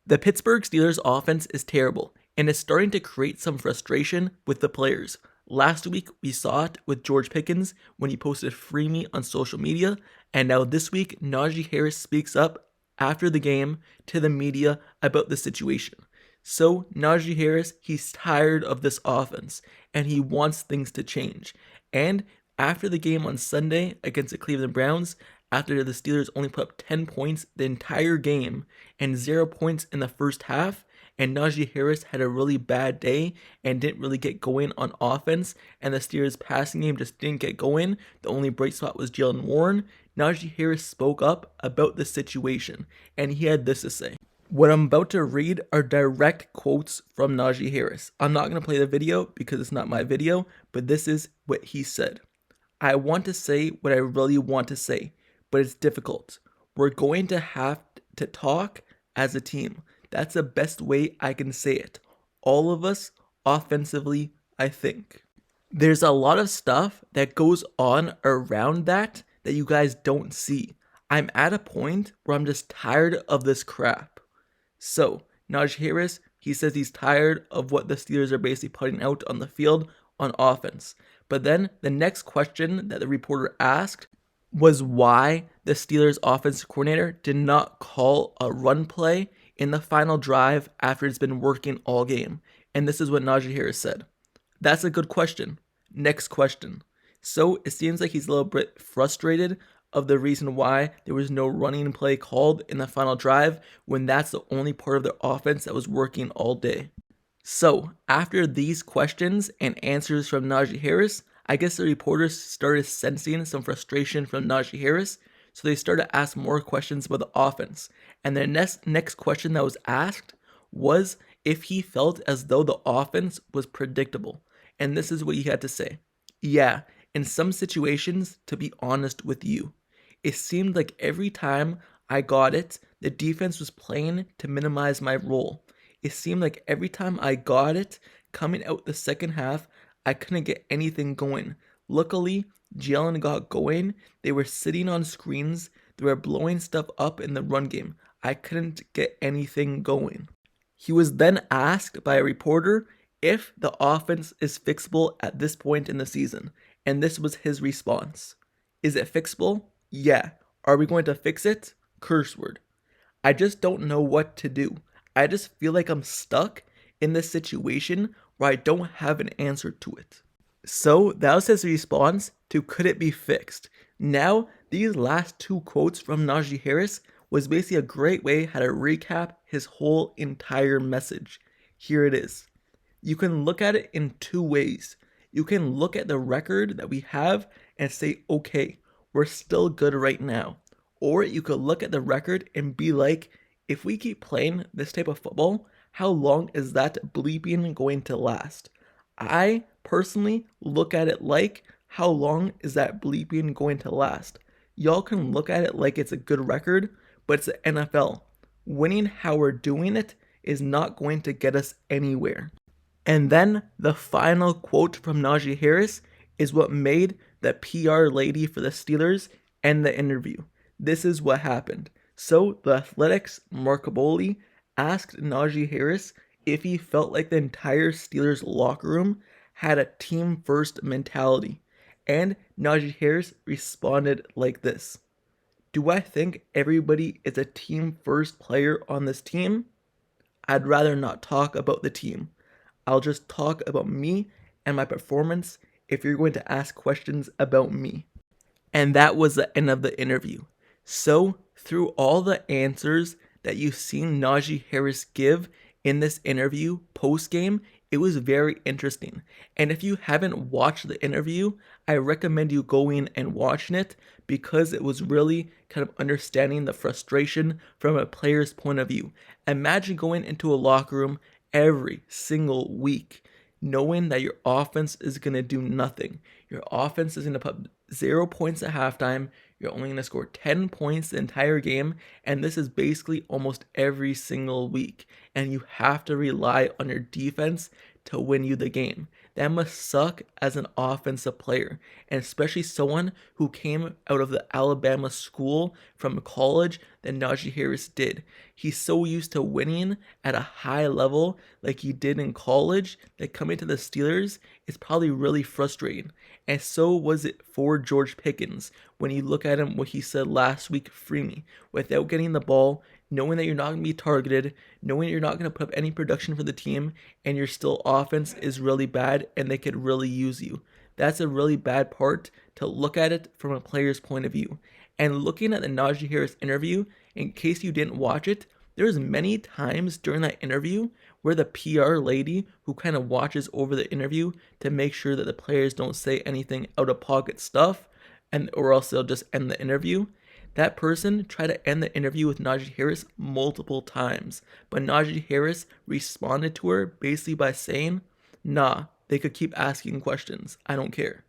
The Pittsburgh Steelers offense is terrible, and it's starting to create some frustration with the players. Last week, we saw it with George Pickens when he posted "Free Me" on social media, and now this week, Najee Harris speaks up after the game to the media about the situation. So, Najee Harris, he's tired of this offense, and he wants things to change. And after the game on Sunday against the Cleveland Browns, after the Steelers only put up 10 points the entire game and 0 points in the first half, and Najee Harris had a really bad day and didn't really get going on offense, and the Steelers passing game just didn't get going. The only bright spot was Jalen Warren. Najee Harris spoke up about the situation, and he had this to say. What I'm about to read are direct quotes from Najee Harris. I'm not going to play the video because it's not my video, but this is what he said. "I want to say what I really want to say, but it's difficult. We're going to have to talk as a team. That's the best way I can say it. All of us, offensively, I think." There's a lot of stuff that goes on around that you guys don't see. I'm at a point where I'm just tired of this crap. So, Najee Harris, he says he's tired of what the Steelers are basically putting out on the field on offense. But then the next question that the reporter asked was why the Steelers offensive coordinator did not call a run play in the final drive after it's been working all game. And this is what Najee Harris said. "That's a good question. Next question." So it seems like he's a little bit frustrated of the reason why there was no running play called in the final drive when that's the only part of their offense that was working all day. So after these questions and answers from Najee Harris, I guess the reporters started sensing some frustration from Najee Harris, so they started to ask more questions about the offense. And the next question that was asked was if he felt as though the offense was predictable. And this is what he had to say. "Yeah, in some situations, to be honest with you, it seemed like every time I got it, the defense was playing to minimize my role. It seemed like every time I got it, coming out the second half, I couldn't get anything going. Luckily, Jalen got going. They were sitting on screens. They were blowing stuff up in the run game. I couldn't get anything going." He was then asked by a reporter if the offense is fixable at this point in the season, and this was his response. "Is it fixable? Yeah. Are we going to fix it? Curse word. I just don't know what to do. I just feel like I'm stuck in this situation where I don't have an answer to it." So that was his response to could it be fixed. Now, these last two quotes from Najee Harris was basically a great way how to recap his whole entire message. Here it is. You can look at it in two ways. You can look at the record that we have and say, okay, we're still good right now. Or you could look at the record and be like, if we keep playing this type of football, how long is that bleeping going to last? I personally look at it like, how long is that bleeping going to last? Y'all can look at it like it's a good record, but it's the NFL. Winning how we're doing it is not going to get us anywhere. And then the final quote from Najee Harris is what made the PR lady for the Steelers end the interview. This is what happened. So the Athletic's Mark Kaboly asked Najee Harris if he felt like the entire Steelers locker room had a team-first mentality. And Najee Harris responded like this. "Do I think everybody is a team-first player on this team? I'd rather not talk about the team. I'll just talk about me and my performance if you're going to ask questions about me." And that was the end of the interview. So, through all the answers that you've seen Najee Harris give in this interview post-game, it was very interesting. And if you haven't watched the interview, I recommend you going and watching it because it was really kind of understanding the frustration from a player's point of view. Imagine going into a locker room every single week knowing that your offense is going to do nothing. Your offense is going to put 0 points at halftime. You're only going to score 10 points the entire game. And this is basically almost every single week. And you have to rely on your defense to win you the game. That must suck as an offensive player, and especially someone who came out of the Alabama school from college that Najee Harris did. He's so used to winning at a high level like he did in college that coming to the Steelers is probably really frustrating. And so was it for George Pickens when you look at him, what he said last week, free me, without getting the ball, knowing that you're not going to be targeted, knowing you're not going to put up any production for the team, and your still offense is really bad and they could really use you. That's a really bad part to look at it from a player's point of view. And looking at the Najee Harris interview, in case you didn't watch it, there's many times during that interview where the PR lady who kind of watches over the interview to make sure that the players don't say anything out of pocket stuff, and or else they'll just end the interview. That person tried to end the interview with Najee Harris multiple times, but Najee Harris responded to her basically by saying, nah, they could keep asking questions. I don't care.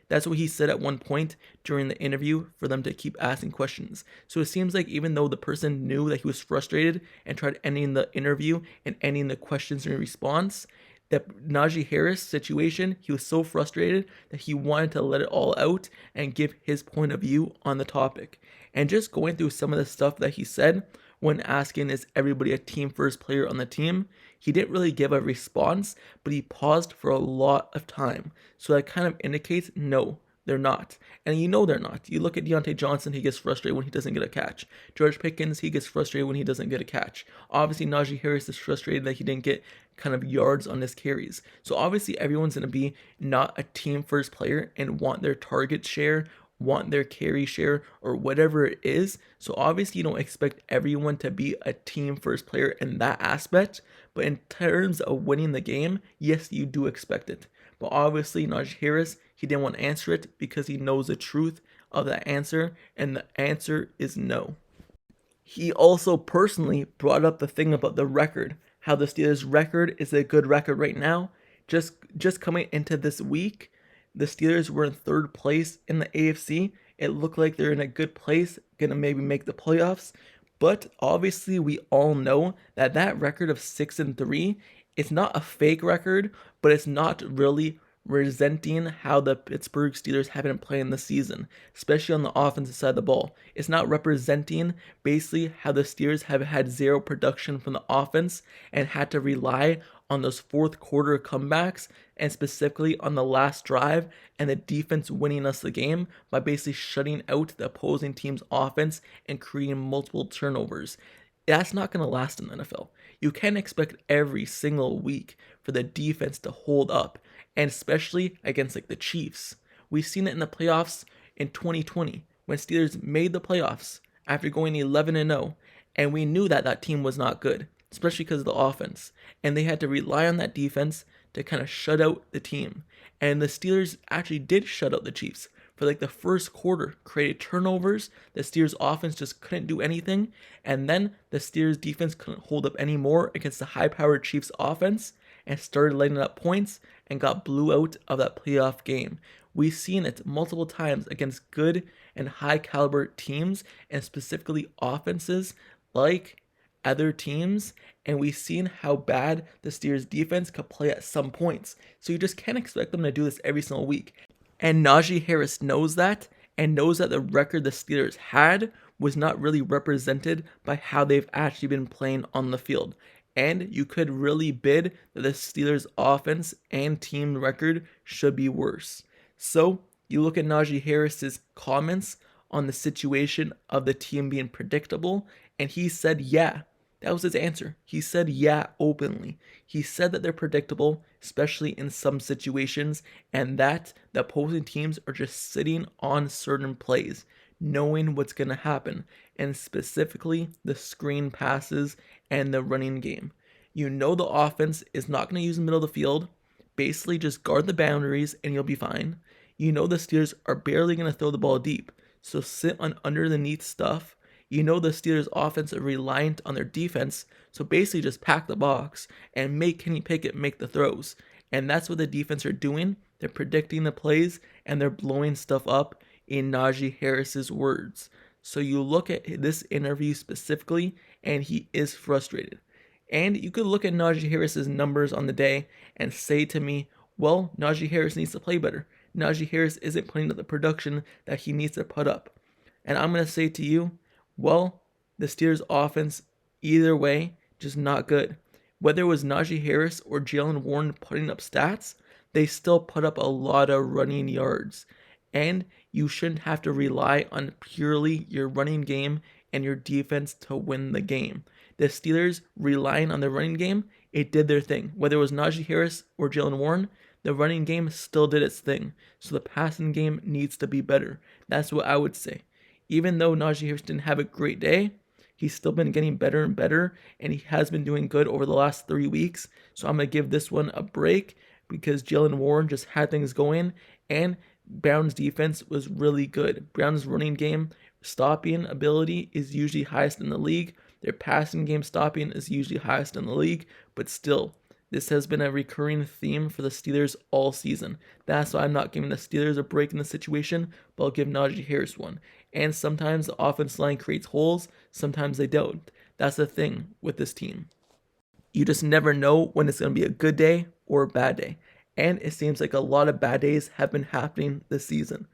That's what he said at one point during the interview, for them to keep asking questions. So it seems like even though the person knew that he was frustrated and tried ending the interview and ending the questions in response, that Najee Harris situation, he was so frustrated that he wanted to let it all out and give his point of view on the topic. And just going through some of the stuff that he said when asking, is everybody a team first player on the team? He didn't really give a response, but he paused for a lot of time. So that kind of indicates no, they're not. And you know they're not. You look at Deontay Johnson, he gets frustrated when he doesn't get a catch. George Pickens, he gets frustrated when he doesn't get a catch. Obviously, Najee Harris is frustrated that he didn't get kind of yards on his carries. So obviously, everyone's going to be not a team first player and want their target share, want their carry share, or whatever it is. So obviously you don't expect everyone to be a team first player in that aspect, but in terms of winning the game, yes, you do expect it. But obviously Najee Harris, he didn't want to answer it because he knows the truth of that answer, and the answer is no. He also personally brought up the thing about the record, how the Steelers' record is a good record right now. Just coming into this week, the Steelers were in third place in the AFC. It looked like they're in a good place, gonna maybe make the playoffs. But obviously, we all know that that record of 6-3 is not a fake record, but it's not really resenting how the Pittsburgh Steelers have been playing this season, especially on the offensive side of the ball. It's not representing basically how the Steelers have had zero production from the offense and had to rely on those fourth quarter comebacks, and specifically on the last drive and the defense winning us the game by basically shutting out the opposing team's offense and creating multiple turnovers. That's not going to last in the NFL. You can't expect every single week for the defense to hold up, and especially against like the Chiefs. We've seen it in the playoffs in 2020 when Steelers made the playoffs after going 11-0, and we knew that that team was not good, especially because of the offense, and they had to rely on that defense to kind of shut out the team. And the Steelers actually did shut out the Chiefs for like the first quarter, created turnovers. The Steelers offense just couldn't do anything, and then the Steelers defense couldn't hold up anymore against the high-powered Chiefs offense and started letting up points and got blew out of that playoff game. We've seen it multiple times against good and high-caliber teams, and specifically offenses like other teams, and we've seen how bad the Steelers defense could play at some points. So you just can't expect them to do this every single week. And Najee Harris knows that, and knows that the record the Steelers had was not really represented by how they've actually been playing on the field. And you could really bid that the Steelers offense and team record should be worse. So you look at Najee Harris's comments on the situation of the team being predictable, and he said, yeah. That was his answer. He said, yeah, openly. He said that they're predictable, especially in some situations, and that the opposing teams are just sitting on certain plays, knowing what's going to happen, and specifically the screen passes and the running game. You know the offense is not going to use the middle of the field. Basically, just guard the boundaries and you'll be fine. You know the Steelers are barely going to throw the ball deep, so sit on underneath stuff. You know the Steelers' offense are reliant on their defense, so basically just pack the box and make Kenny Pickett make the throws. And that's what the defense are doing. They're predicting the plays and they're blowing stuff up, in Najee Harris's words. So you look at this interview specifically, and he is frustrated. And you could look at Najee Harris's numbers on the day and say to me, Well, Najee Harris needs to play better. Najee Harris isn't putting up the production that he needs to put up. And I'm going to say to you, well, the Steelers offense, either way, just not good. Whether it was Najee Harris or Jalen Warren putting up stats, they still put up a lot of running yards. And you shouldn't have to rely on purely your running game and your defense to win the game. The Steelers relying on the running game, it did their thing. Whether it was Najee Harris or Jalen Warren, the running game still did its thing. So the passing game needs to be better. That's what I would say. Even though Najee Harris didn't have a great day, he's still been getting better and better, and he has been doing good over the last 3 weeks. So I'm going to give this one a break because Jalen Warren just had things going, and Brown's defense was really good. Brown's running game stopping ability is usually highest in the league. Their passing game stopping is usually highest in the league, but still, this has been a recurring theme for the Steelers all season. That's why I'm not giving the Steelers a break in this situation, but I'll give Najee Harris one. And sometimes the offense line creates holes, sometimes they don't. That's the thing with this team. You just never know when it's going to be a good day or a bad day. And it seems like a lot of bad days have been happening this season.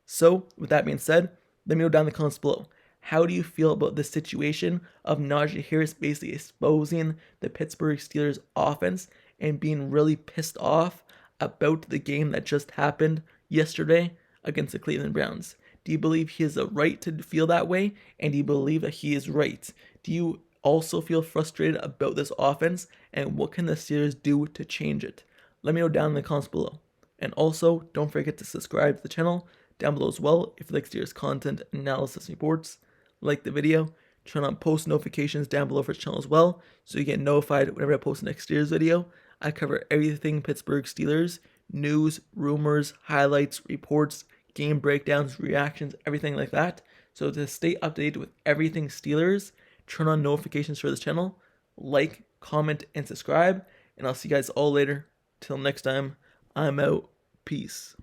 So, with that being said, let me know down in the comments below. How do you feel about this situation of Najee Harris basically exposing the Pittsburgh Steelers offense and being really pissed off about the game that just happened yesterday against the Cleveland Browns? Do you believe he has a right to feel that way? And do you believe that he is right? Do you also feel frustrated about this offense? And what can the Steelers do to change it? Let me know down in the comments below. And also, don't forget to subscribe to the channel down below as well if you like Steelers content, analysis, and reports. Like the video, turn on post notifications down below for the channel as well, so you get notified whenever I post the next Steelers video. I cover everything Pittsburgh Steelers, news, rumors, highlights, reports, game breakdowns, reactions, everything like that. So to stay updated with everything Steelers, turn on notifications for this channel, like, comment, and subscribe, and I'll see you guys all later. Till next time, I'm out. Peace.